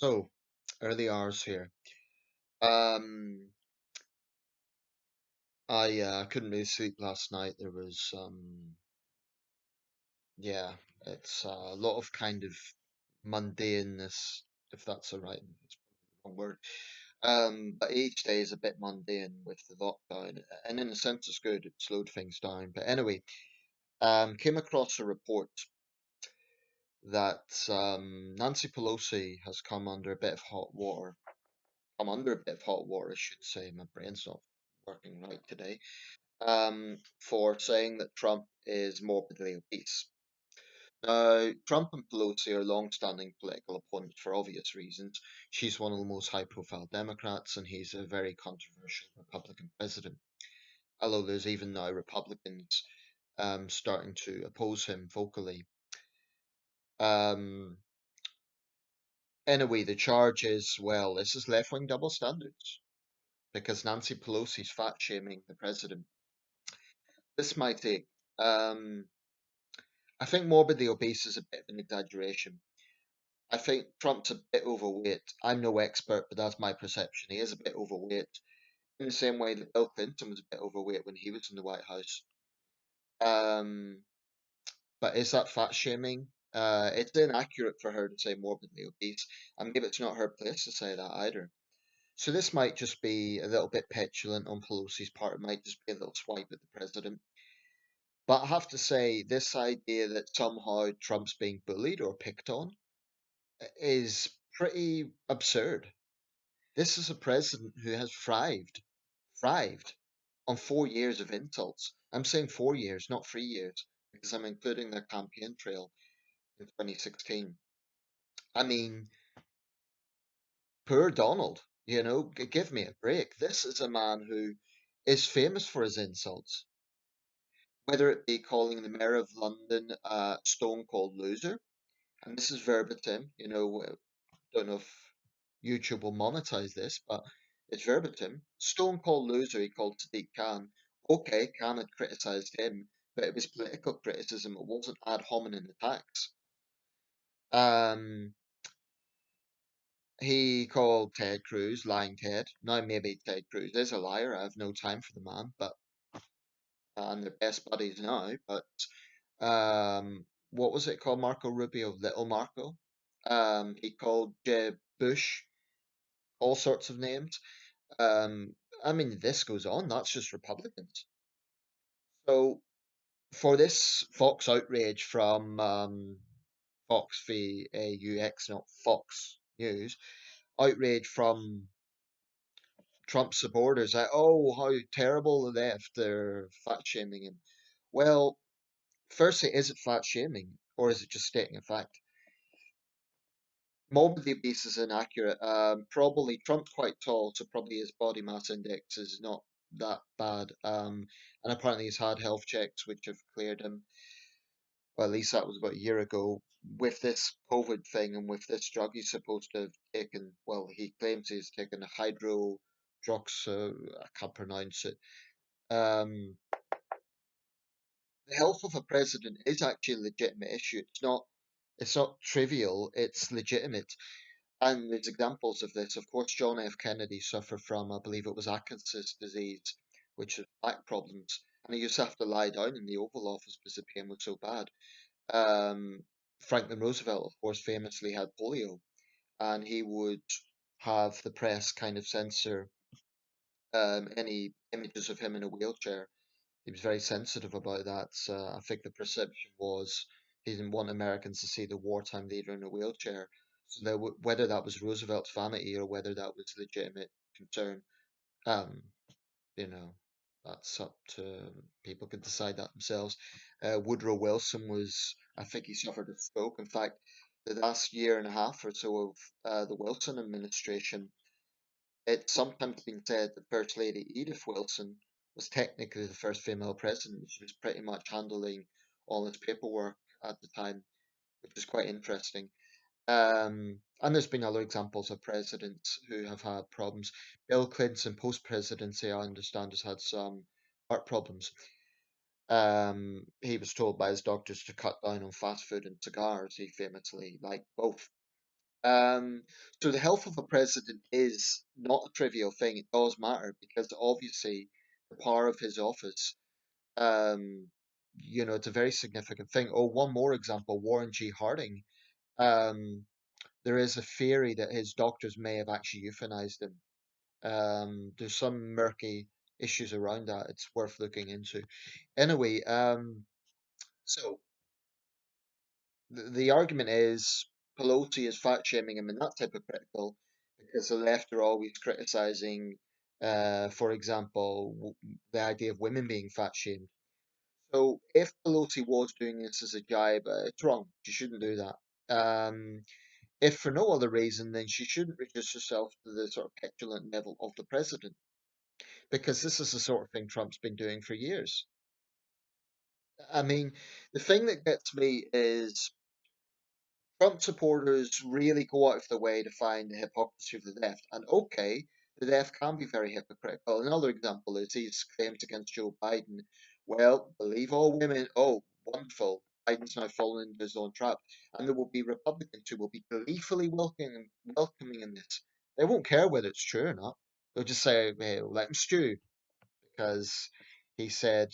So, early hours here. Um, I couldn't really sleep last night. There was, yeah, it's a lot of kind of mundaneness, if that's all right. It's probably the wrong word. But each day is a bit mundane with the lockdown, and in a sense, it's good. It slowed things down. But anyway, came across a report that Nancy Pelosi has come under a bit of hot water. Come under a bit of hot water, I should say. My brain's not working right today. For saying that Trump is morbidly obese. Now, Trump and Pelosi are long-standing political opponents for obvious reasons. She's one of the most high-profile Democrats, and he's a very controversial Republican president. Although there's even now Republicans starting to oppose him vocally. Um, anyway, the charge is, well, this is left-wing double standards because Nancy Pelosi's fat-shaming the president. This might take. Um, I think morbidly obese is a bit of an exaggeration. I think Trump's a bit overweight. I'm no expert, but that's my perception. He is a bit overweight, in the same way that Bill Clinton was a bit overweight when he was in the White House. Um, but is that fat shaming? It's inaccurate for her to say morbidly obese, and maybe it's not her place to say that either. So this might just be a little bit petulant on Pelosi's part. It might just be a little swipe at the president. But I have to say, this idea that somehow Trump's being bullied or picked on is pretty absurd. This is a president who has thrived on 4 years of insults. I'm saying 4 years, not 3 years, because I'm including their campaign trail in 2016. I mean, poor Donald, give me a break. This is a man who is famous for his insults, whether it be calling the mayor of London a stone cold loser, and this is verbatim, don't know if YouTube will monetize this, but it's verbatim. Stone cold loser, he called Sadiq Khan. Okay, Khan had criticized him, but it was political criticism. It wasn't ad hominem attacks. Um, he called Ted Cruz lying Ted. Now maybe Ted Cruz is a liar. I have no time for the man, but and they're best buddies now. But what was it called? Marco Rubio, Little Marco. He called Jeb Bush all sorts of names. Um, I mean, this goes on. That's just Republicans. So for this Fox outrage from Fox VAUX, not Fox News, outrage from Trump supporters that, oh, how terrible the left, they're fat shaming him. Well, firstly, is it fat shaming or is it just stating a fact? Morbidly obese is inaccurate. Probably Trump's quite tall, so probably his body mass index is not that bad. And apparently he's had health checks which have cleared him. Well, at least that was about a year ago. With this COVID thing and with this drug he's supposed to have taken, well, he claims he's taken a hydroxy, I can't pronounce it. Um, the health of a president is actually a legitimate issue. It's not trivial, it's legitimate. And there's examples of this. Of course, John F. Kennedy suffered from, I believe it was Atkins disease, which is back problems. And he used to have to lie down in the Oval Office because the pain was so bad. Um, Franklin Roosevelt, of course, famously had polio, and he would have the press kind of censor any images of him in a wheelchair. He was very sensitive about that. I think the perception was he didn't want Americans to see the wartime leader in a wheelchair. So whether that was Roosevelt's vanity or whether that was legitimate concern, um, you know, that's up to people can decide that themselves. Woodrow Wilson was, I think he suffered a stroke. In fact, the last year and a half or so of the Wilson administration, it's sometimes been said that First Lady Edith Wilson was technically the first female president. She was pretty much handling all his paperwork at the time, which is quite interesting. And there's been other examples of presidents who have had problems. Bill Clinton, post presidency, I understand, has had some heart problems. He was told by his doctors to cut down on fast food and cigars. He famously liked both. Um, so the health of a president is not a trivial thing. It does matter because obviously the power of his office, um, it's a very significant thing. Oh, one more example, Warren G. Harding. Um, there is a theory that his doctors may have actually euthanized him. There's some murky issues around that. It's worth looking into. Anyway, so the argument is Pelosi is fat shaming him, and that's hypocritical because the left are always criticizing, for example, the idea of women being fat shamed. So if Pelosi was doing this as a jibe, it's wrong. She shouldn't do that. If for no other reason, then she shouldn't reduce herself to the sort of petulant level of the president, because this is the sort of thing Trump's been doing for years. I mean, the thing that gets me is Trump supporters really go out of the way to find the hypocrisy of the left. And okay, the left can be very hypocritical. Another example is his claims against Joe Biden. Well, believe all women. Oh, wonderful. Biden's now fallen into his own trap. And there will be Republicans who will be gleefully welcoming in this. They won't care whether it's true or not. They'll just say, hey, let him stew because he said,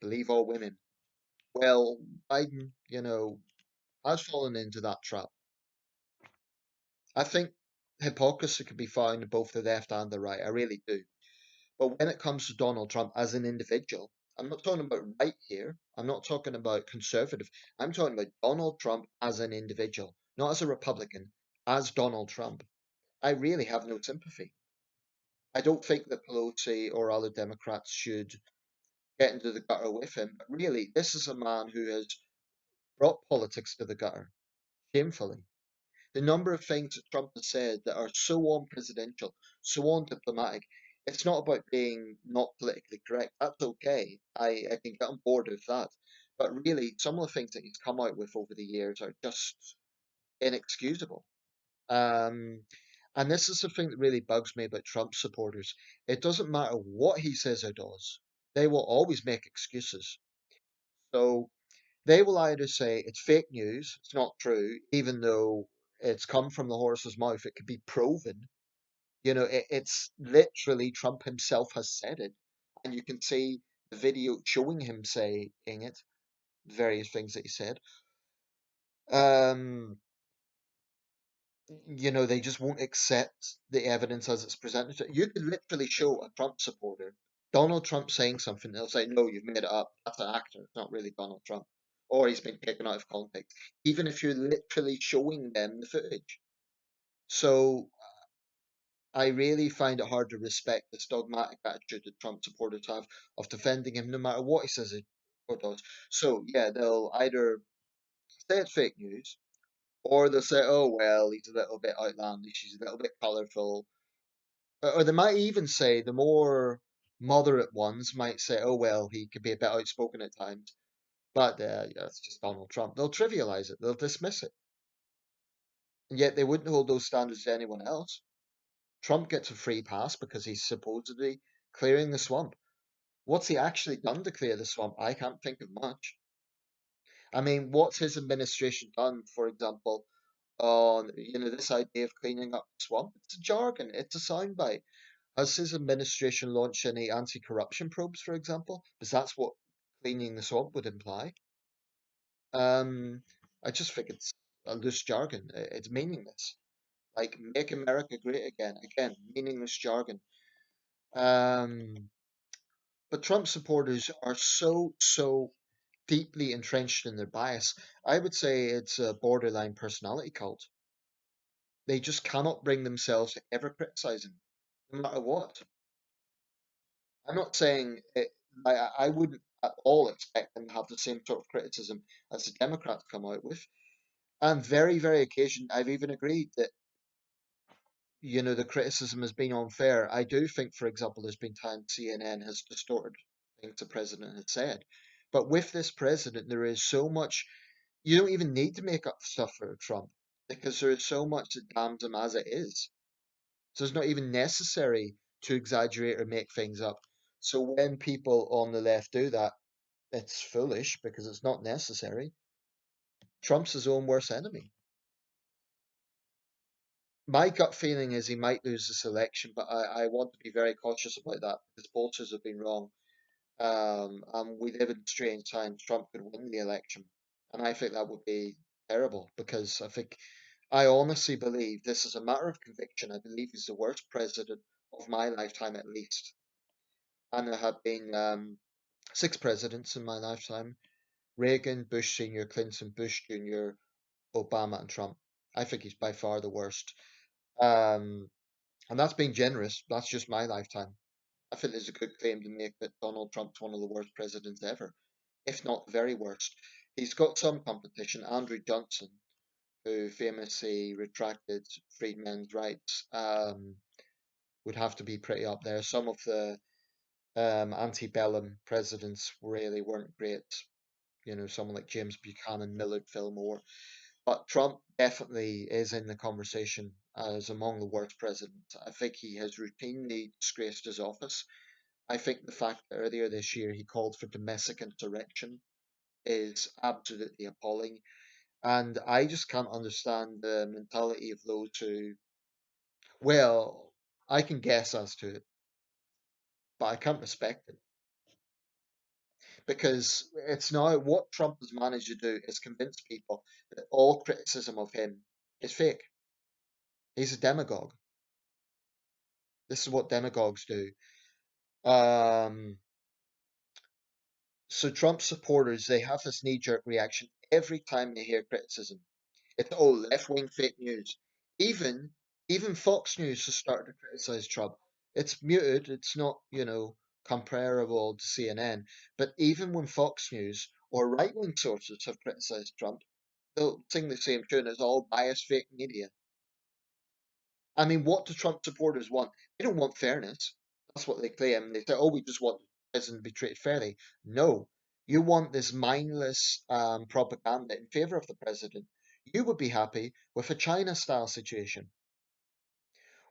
believe all women. Well, Biden, has fallen into that trap. I think hypocrisy can be found in both the left and the right. I really do. But when it comes to Donald Trump as an individual, I'm not talking about right here. I'm not talking about conservative. I'm talking about Donald Trump as an individual, not as a Republican, as Donald Trump. I really have no sympathy. I don't think that Pelosi or other Democrats should get into the gutter with him. But really, this is a man who has brought politics to the gutter, shamefully. The number of things that Trump has said that are so unpresidential, so undiplomatic. It's not about being not politically correct. That's okay. I can get on board with that. But really, some of the things that he's come out with over the years are just inexcusable. Um, and this is the thing that really bugs me about Trump supporters. It doesn't matter what he says or does, they will always make excuses. So they will either say it's fake news, it's not true, even though it's come from the horse's mouth, it could be proven. It's literally Trump himself has said it, and you can see the video showing him saying it, various things that he said. Um, they just won't accept the evidence as it's presented. You could literally show a Trump supporter Donald Trump saying something, they'll say, "No, you've made it up. That's an actor. It's not really Donald Trump." Or he's been taken out of context, even if you're literally showing them the footage. So I really find it hard to respect this dogmatic attitude that Trump supporters have of defending him no matter what he says or does. So yeah, they'll either say it's fake news, or they'll say, "Oh well, he's a little bit outlandish, he's a little bit colourful," or they might even say the more moderate ones might say, "Oh well, he could be a bit outspoken at times." But yeah, it's just Donald Trump. They'll trivialize it. They'll dismiss it. And yet they wouldn't hold those standards to anyone else. Trump gets a free pass because he's supposedly clearing the swamp. What's he actually done to clear the swamp? I can't think of much. I mean, what's his administration done, for example, on this idea of cleaning up the swamp? It's a jargon. It's a soundbite. Has his administration launched any anti-corruption probes, for example? Because that's what cleaning the swamp would imply. Um, I just think it's a loose jargon. It's meaningless. Like "Make America Great Again." Again, meaningless jargon. Um, but Trump supporters are so deeply entrenched in their bias. I would say it's a borderline personality cult. They just cannot bring themselves to ever criticize him, no matter what. I'm not saying it, I wouldn't at all expect them to have the same sort of criticism as the Democrats come out with. And very occasion, I've even agreed that the criticism has been unfair. I do think, for example, there's been times CNN has distorted things the president has said. But with this president, there is so much, you don't even need to make up stuff for Trump because there is so much that damns him as it is. So it's not even necessary to exaggerate or make things up. So when people on the left do that, it's foolish because it's not necessary. Trump's his own worst enemy. My gut feeling is he might lose this election, but I want to be very cautious about that because pollsters have been wrong. And we live in strange times. Trump could win the election, and I think that would be terrible because I honestly believe this is a matter of conviction. I believe he's the worst president of my lifetime, at least. And there have been six presidents in my lifetime: Reagan, Bush Senior, Clinton, Bush Junior, Obama, and Trump. I think he's by far the worst. Um, and that's being generous. That's just my lifetime. I think there's a good claim to make that Donald Trump's one of the worst presidents ever, if not the very worst. He's got some competition. Andrew Johnson, who famously retracted freedmen's rights, would have to be pretty up there. Some of the antebellum presidents really weren't great. You know, someone like James Buchanan, Millard Fillmore. But Trump definitely is in the conversation as among the worst presidents. I think he has routinely disgraced his office. I think the fact that earlier this year he called for domestic insurrection is absolutely appalling. And I just can't understand the mentality of those who, well, I can guess as to it, but I can't respect it. Because it's now what Trump has managed to do is convince people that all criticism of him is fake. He's a demagogue. This is what demagogues do. Um, so Trump supporters, they have this knee-jerk reaction every time they hear criticism. It's all left-wing fake news. Even even Fox News has started to criticize Trump. It's muted. It's not, comparable to CNN. But even when Fox News or right-wing sources have criticized Trump, they'll sing the same tune. It's all biased fake media. I mean, what do Trump supporters want? They don't want fairness. That's what they claim. They say, "Oh, we just want the president to be treated fairly." No, you want this mindless propaganda in favor of the president. You would be happy with a China-style situation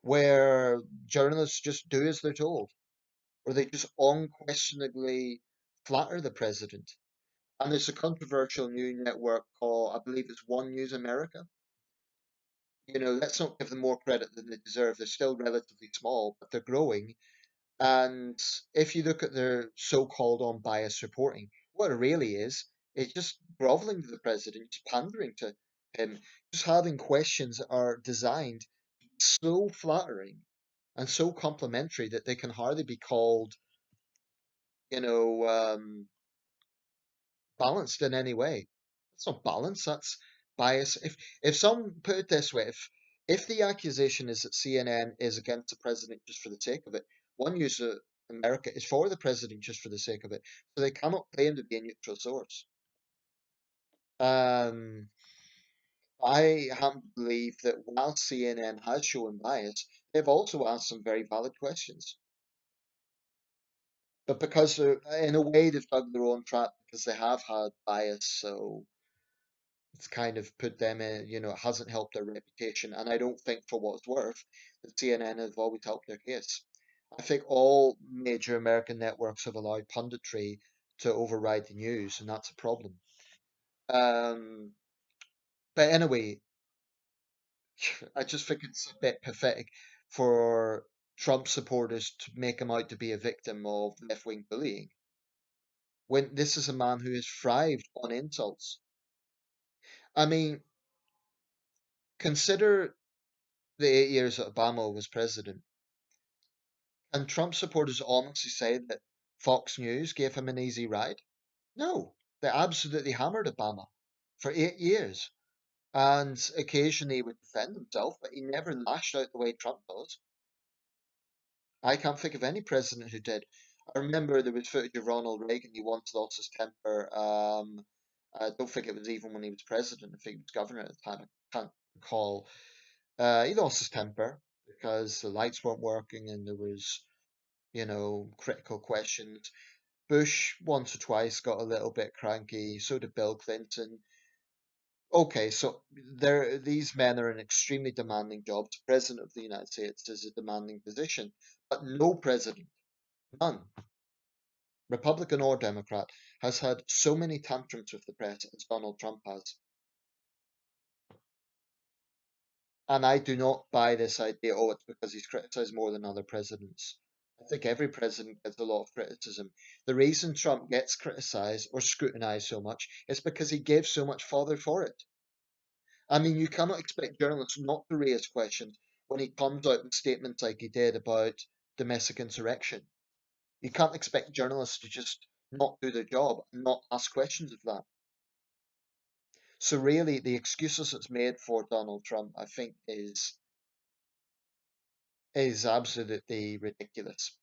where journalists just do as they're told, or they just unquestionably flatter the president. And there's a controversial new network called, I believe it's One News America. Let's not give them more credit than they deserve. They're still relatively small, but they're growing. And if you look at their so-called unbiased reporting, what it really is just groveling to the president, just pandering to him, just having questions that are designed so flattering and so complimentary that they can hardly be called, you know, um, balanced in any way. It's not balance, that's bias. If some put it this way, if the accusation is that CNN is against the president just for the sake of it, One News America is for the president just for the sake of it. So they cannot claim to be a neutral source. Um, I happen to believe that while CNN has shown bias, they've also asked some very valid questions. But because in a way they've dug their own trap because they have had bias, so it's kind of put them in, it hasn't helped their reputation. And I don't think, for what it's worth, that CNN have always helped their case. I think all major American networks have allowed punditry to override the news, and that's a problem. Um, but anyway, I just think it's a bit pathetic for Trump supporters to make him out to be a victim of left wing bullying when this is a man who has thrived on insults. I mean, consider the 8 years that Obama was president. And Trump supporters honestly say that Fox News gave him an easy ride? No, they absolutely hammered Obama for 8 years. And occasionally he would defend himself, but he never lashed out the way Trump does. I can't think of any president who did. I remember there was footage of Ronald Reagan. He once lost his temper. I don't think it was even when he was president. I think he was governor at the time. I can't recall. He lost his temper because the lights weren't working and there was, critical questions. Bush once or twice got a little bit cranky. So did Bill Clinton. Okay, so these men are in extremely demanding jobs. President of the United States is a demanding position, but no president, none, Republican or Democrat, has had so many tantrums with the press as Donald Trump has. And I do not buy this idea, oh, it's because he's criticized more than other presidents. I think every president gets a lot of criticism. The reason Trump gets criticized or scrutinized so much is because he gave so much fodder for it. I mean, you cannot expect journalists not to raise questions when he comes out with statements like he did about domestic insurrection. You can't expect journalists to just not do their job and not ask questions of that. So really, the excuses that's made for Donald Trump, I think, is absolutely ridiculous.